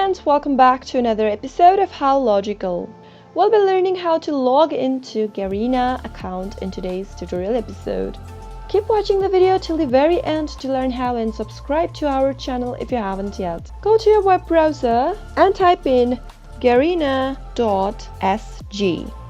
friends, welcome back to another episode of How Logical. We'll be learning how to log into Garena account in today's tutorial episode. Keep watching the video till the very end to learn how, and subscribe to our channel if you haven't yet. Go to your web browser and type in Garena.sg.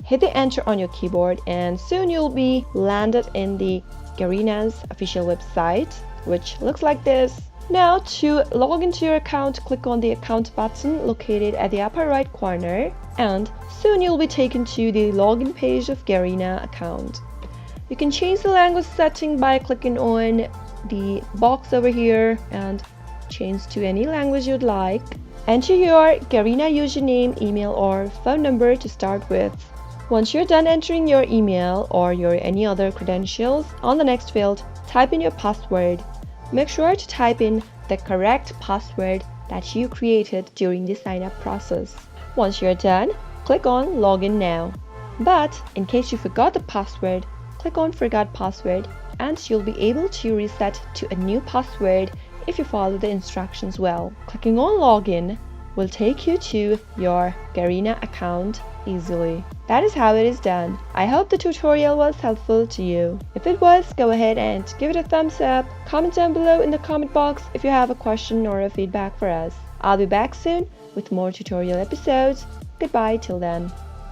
Hit the enter on your keyboard and soon you'll be landed in the Garena's official website, which looks like this. Now, to log into your account, click on the account button located at the upper right corner, and soon you'll be taken to the login page of Garena account. You can change the language setting by clicking on the box over here and change to any language you'd like. Enter your Garena username, email or phone number to start with. Once you're done entering your email or your any other credentials, on the next field, type in your password. Make sure to type in the correct password that you created during the sign-up process. Once you're done, click on Login Now. But in case you forgot the password, click on Forgot Password and you'll be able to reset to a new password if you follow the instructions well. Clicking on Login will take you to your Garena account easily. That is how it is done. I hope the tutorial was helpful to you. If it was, go ahead and give it a thumbs up. Comment down below in the comment box if you have a question or a feedback for us. I'll be back soon with more tutorial episodes. Goodbye till then.